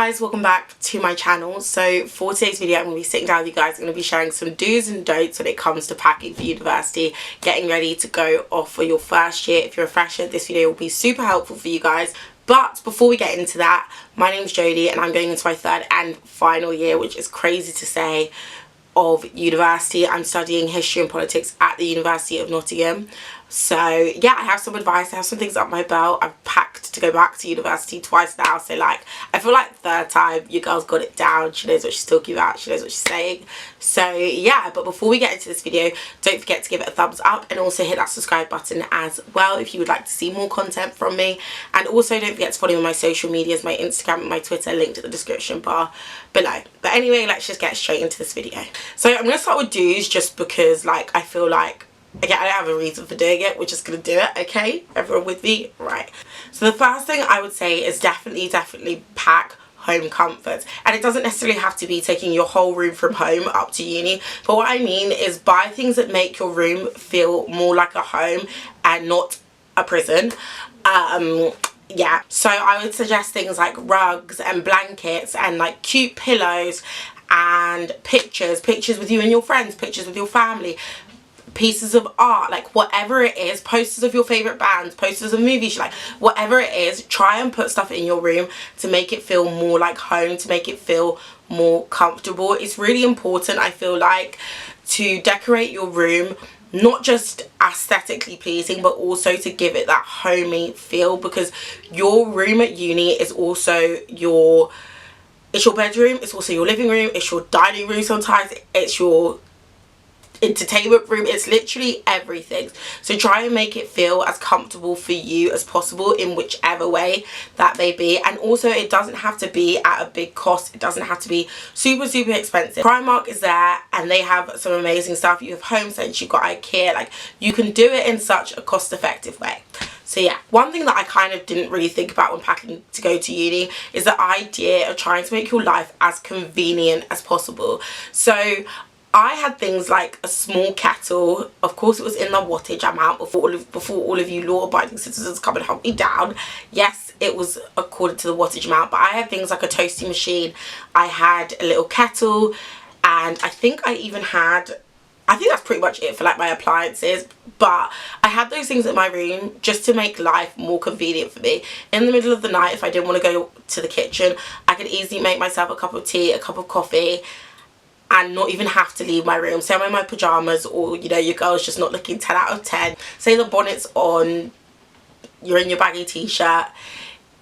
guys, welcome back to my channel. So for today's video, I'm going to be sitting down with you guys. I'm going to be sharing some do's and don'ts when it comes to packing for university, getting ready to go off for your first year. If you're a fresher, this video will be super helpful for you guys. But before we get into that, my name's Jodie and I'm going into my third and final year, which is crazy to say, of university. I'm studying history and politics at the University of Nottingham. So yeah, I have some advice, I have some things up my belt. I've packed to go back to university twice now, so like I feel like third time your girl's got it down. She knows what she's talking about, she knows what she's saying. So yeah, but before we get into this video, don't forget to give it a thumbs up and also hit that subscribe button as well if you would like to see more content from me. And also don't forget to follow me on my social medias, my Instagram and my Twitter, linked in the description bar below. But anyway, let's just get straight into this video. So I'm going to start with do's just because like I feel like, again, I don't have a reason for doing it, we're just going to do it, okay? Everyone with me? Right. So the first thing I would say is definitely pack home comforts. And it doesn't necessarily have to be taking your whole room from home up to uni, but what I mean is buy things that make your room feel more like a home and not a prison. Yeah, so I would suggest things like rugs and blankets and like cute pillows and pictures with you and your friends, pictures with your family, pieces of art, like whatever it is, posters of your favorite bands, posters of movies you like, whatever it is, try and put stuff in your room to make it feel more like home, to make it feel more comfortable. It's really important, I feel like, to decorate your room not just aesthetically pleasing but also to give it that homey feel, because your room at uni is also your bedroom, it's also your living room, it's your dining room, sometimes it's your entertainment room, it's literally everything. So try and make it feel as comfortable for you as possible in whichever way that may be. And also it doesn't have to be at a big cost, it doesn't have to be super expensive. Primark is there and they have some amazing stuff. You have HomeSense, you've got Ikea, like you can do it in such a cost-effective way. So yeah, one thing that I kind of didn't really think about when packing to go to uni is the idea of trying to make your life as convenient as possible. So I had things like a small kettle. Of course it was in the wattage amount before all of you law-abiding citizens come and hunt me down. Yes, it was according to the wattage amount, but I had things like a toasty machine, I had a little kettle, and I think that's pretty much it for like my appliances. But I had those things in my room just to make life more convenient for me. In the middle of the night, if I didn't want to go to the kitchen, I could easily make myself a cup of tea, a cup of coffee, and not even have to leave my room. Say I'm in my pyjamas, or you know, your girl's just not looking 10 out of 10. Say the bonnet's on, you're in your baggy t-shirt,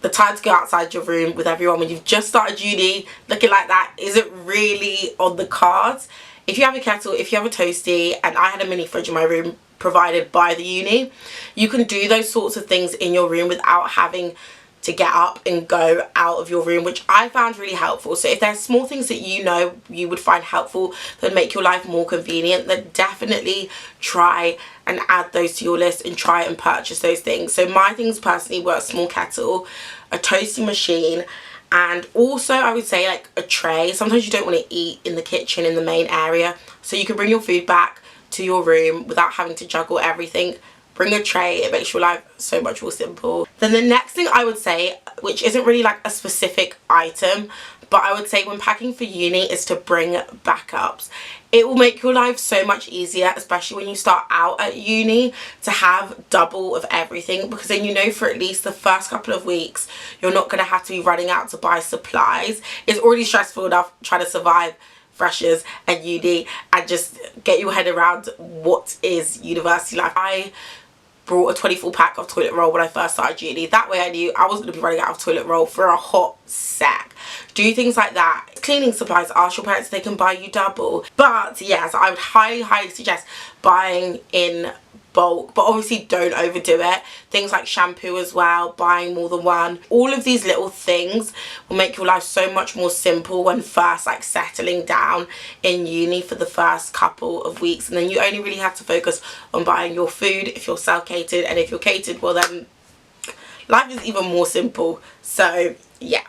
the time to go outside your room with everyone when you've just started uni looking like that isn't really on the cards. If you have a kettle, if you have a toasty, and I had a mini fridge in my room provided by the uni, you can do those sorts of things in your room without having to get up and go out of your room, which I found really helpful. So if there's small things that you know you would find helpful that make your life more convenient, then definitely try and add those to your list and try and purchase those things. So my things personally were a small kettle, a toasting machine, and also I would say like a tray. Sometimes you don't want to eat in the kitchen in the main area, so you can bring your food back to your room without having to juggle everything. Bring a tray, it makes your life so much more simple. Then the next thing I would say, which isn't really like a specific item, but I would say when packing for uni, is to bring backups. It will make your life so much easier, especially when you start out at uni, to have double of everything, because then you know for at least the first couple of weeks you're not going to have to be running out to buy supplies. It's already stressful enough trying to survive freshers and uni and just get your head around what is university life. I brought a 24 pack of toilet roll when I first started uni. That way I knew I was going to be running out of toilet roll for a hot sec. Do things like that. Cleaning supplies, ask your parents if they can buy you double. But yes, I would highly suggest buying in bulk, but obviously don't overdo it. Things like shampoo as well, buying more than one. All of these little things will make your life so much more simple when first like settling down in uni for the first couple of weeks, and then you only really have to focus on buying your food if you're self-catered, and if you're catered, well then life is even more simple. So yeah.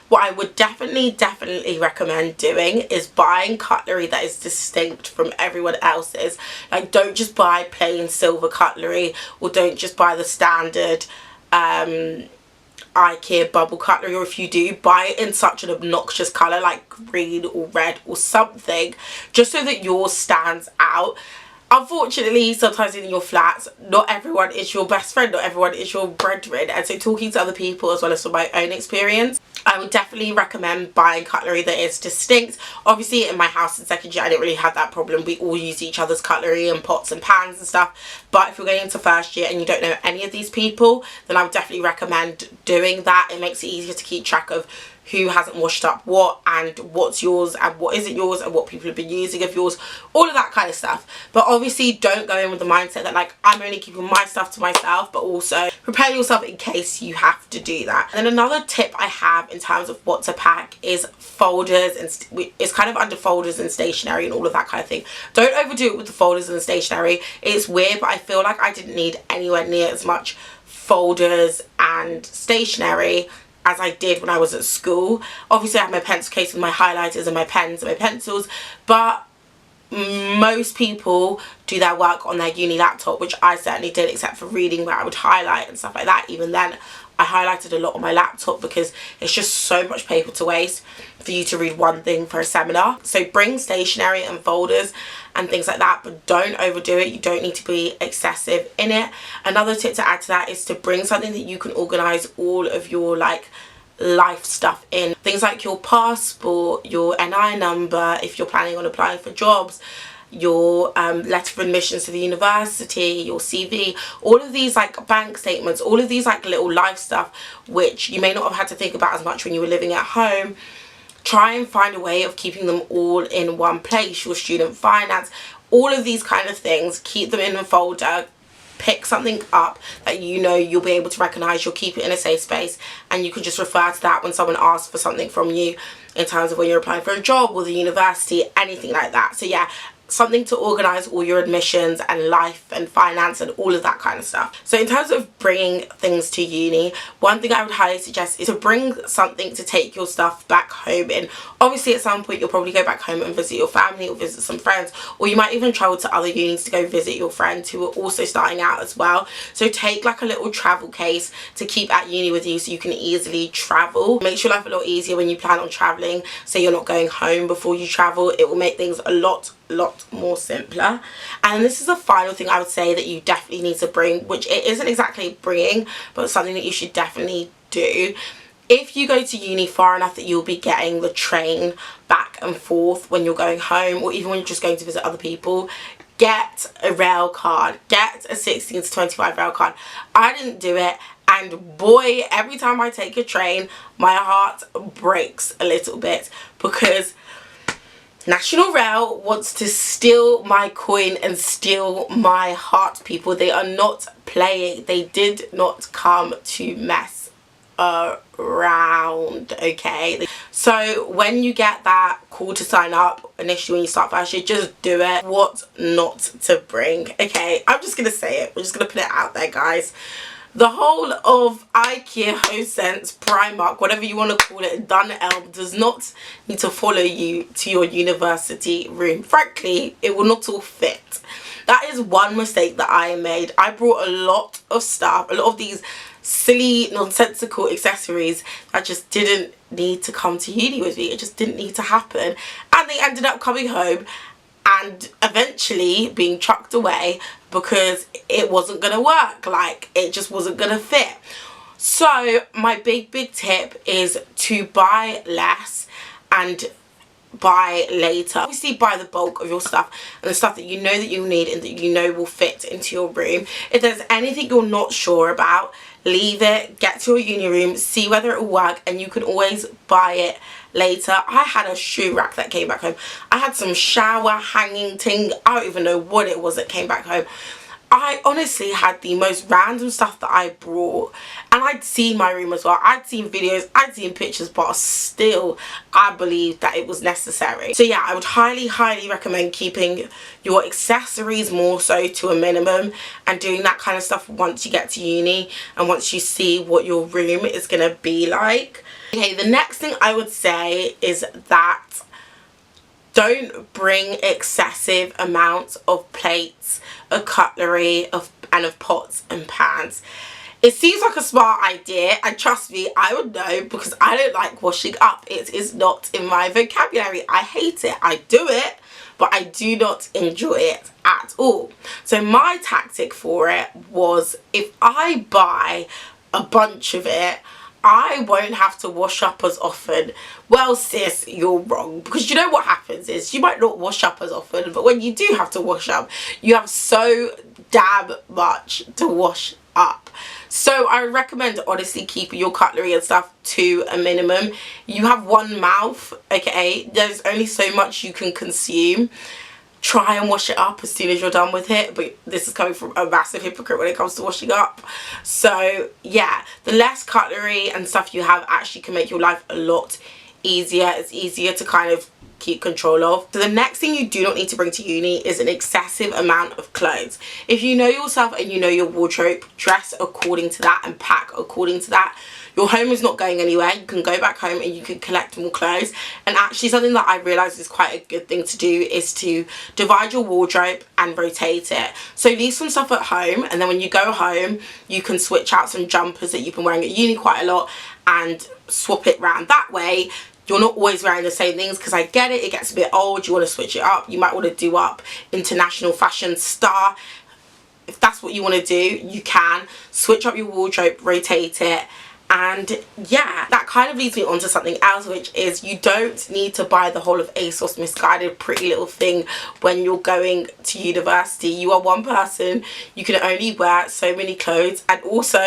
What I would definitely recommend doing is buying cutlery that is distinct from everyone else's. Like, don't just buy plain silver cutlery, or don't just buy the standard Ikea bubble cutlery, or if you do, buy it in such an obnoxious colour like green or red or something, just so that yours stands out. Unfortunately, sometimes in your flats, not everyone is your best friend, not everyone is your brethren, and so talking to other people as well as from my own experience, I would definitely recommend buying cutlery that is distinct. Obviously in my house in second year I didn't really have that problem, we all use each other's cutlery and pots and pans and stuff, but if you're going into first year and you don't know any of these people, then I would definitely recommend doing that. It makes it easier to keep track of who hasn't washed up what, and what's yours and what isn't yours, and what people have been using of yours, all of that kind of stuff. But obviously don't go in with the mindset that like I'm only keeping my stuff to myself, but also prepare yourself in case you have to do that. And then another tip I have in terms of what to pack is folders, and it's kind of under folders and stationery and all of that kind of thing. Don't overdo it with the folders and the stationery. It's weird, but I feel like I didn't need anywhere near as much folders and stationery as I did when I was at school. Obviously I have my pencil case with my highlighters and my pens and my pencils, but most people do their work on their uni laptop, which I certainly did, except for reading where I would highlight and stuff like that. Even then I highlighted a lot on my laptop because it's just so much paper to waste for you to read one thing for a seminar. So bring stationery and folders and things like that, but don't overdo it. You don't need to be excessive in it. Another tip to add to that is to bring something that you can organize all of your like life stuff in. Things like your passport, your NI number if you're planning on applying for jobs, your letter of admissions to the university, your CV, all of these like bank statements, all of these like little life stuff which you may not have had to think about as much when you were living at home. Try and find a way of keeping them all in one place. Your student finance, all of these kind of things, keep them in a folder. Pick something up that you know you'll be able to recognize, you'll keep it in a safe space, and you can just refer to that when someone asks for something from you in terms of when you're applying for a job or the university, anything like that. So yeah, something to organize all your admissions and life and finance and all of that kind of stuff. So in terms of bringing things to uni, one thing I would highly suggest is to bring something to take your stuff back home in. Obviously at some point you'll probably go back home and visit your family or visit some friends, or you might even travel to other unis to go visit your friends who are also starting out as well. So take like a little travel case to keep at uni with you so you can easily travel. Makes your life a lot easier when you plan on traveling, so you're not going home before you travel. It will make things a lot more simpler. And this is the final thing I would say that you definitely need to bring, which it isn't exactly bringing, but something that you should definitely do. If you go to uni far enough that you'll be getting the train back and forth when you're going home, or even when you're just going to visit other people, get a rail card. Get a 16 to 25 rail card. I didn't do it, and boy, every time I take a train my heart breaks a little bit because National Rail wants to steal my coin and steal my heart, people. They are not playing. They did not come to mess around, okay? So when you get that call to sign up initially when you start first year, just do it. What not to bring, okay? I'm just gonna say it. We're just gonna put it out there, guys. The whole of Ikea, Hosense, Primark, whatever you want to call it, Dunelm, does not need to follow you to your university room. Frankly, it will not all fit. That is one mistake that I made. I brought a lot of stuff, a lot of these silly, nonsensical accessories that just didn't need to come to uni with me. It just didn't need to happen. And they ended up coming home and eventually being chucked away because it wasn't gonna work. Like, it just wasn't gonna fit. So my big tip is to buy less and buy later. Obviously buy the bulk of your stuff and the stuff that you know that you'll need and that you know will fit into your room. If there's anything you're not sure about, leave it, get to your uni room, see whether it will work, and you can always buy it later. I had a shoe rack that came back home. I had some shower hanging thing. I don't even know what it was that came back home. I honestly had the most random stuff that I brought, and I'd seen my room as well. I'd seen videos, I'd seen pictures, but still I believed that it was necessary. So yeah, I would highly recommend keeping your accessories more so to a minimum and doing that kind of stuff once you get to uni and once you see what your room is gonna be like. Okay, the next thing I would say is that don't bring excessive amounts of plates, of cutlery, and of pots and pans. It seems like a smart idea, and trust me, I would know, because I don't like washing up. It is not in my vocabulary. I hate it. I do it, but I do not enjoy it at all. So my tactic for it was, if I buy a bunch of it, I won't have to wash up as often. Well, sis, you're wrong, because you know what happens is you might not wash up as often, but when you do have to wash up, you have so damn much to wash up. So I recommend honestly keeping your cutlery and stuff to a minimum. You have one mouth, okay? There's only so much you can consume. Try and wash it up as soon as you're done with it, but this is coming from a massive hypocrite when it comes to washing up. So yeah, the less cutlery and stuff you have actually can make your life a lot easier. It's easier to kind of keep control of. So the next thing you do not need to bring to uni is an excessive amount of clothes. If you know yourself and you know your wardrobe, dress according to that and pack according to that. Your home is not going anywhere. You can go back home and you can collect more clothes. And actually something that I realised is quite a good thing to do is to divide your wardrobe and rotate it. So leave some stuff at home, and then when you go home you can switch out some jumpers that you've been wearing at uni quite a lot and swap it round that way. You're not always wearing the same things, because I get it, it gets a bit old, you want to switch it up. You might want to do up international fashion star. If that's what you want to do, you can switch up your wardrobe, rotate it. And yeah, that kind of leads me on to something else, which is you don't need to buy the whole of ASOS Misguided Pretty Little Thing when you're going to university. You are one person, you can only wear so many clothes. And also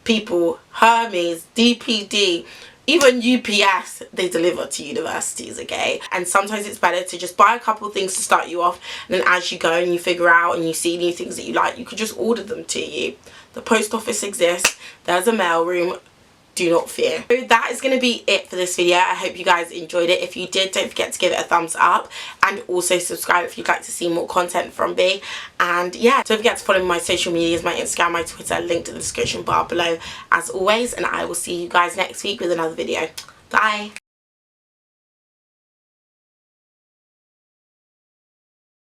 people, Hermes, DPD, even UPS, they deliver to universities, okay? And sometimes it's better to just buy a couple of things to start you off, and then as you go and you figure out and you see new things that you like, you can just order them to you. The post office exists, there's a mailroom, do not fear. So that is going to be it for this video. I hope you guys enjoyed it. If you did, don't forget to give it a thumbs up, and also subscribe if you'd like to see more content from me. And yeah, don't forget to follow my social medias, my Instagram, my Twitter, linked in the description bar below as always, and I will see you guys next week with another video. Bye.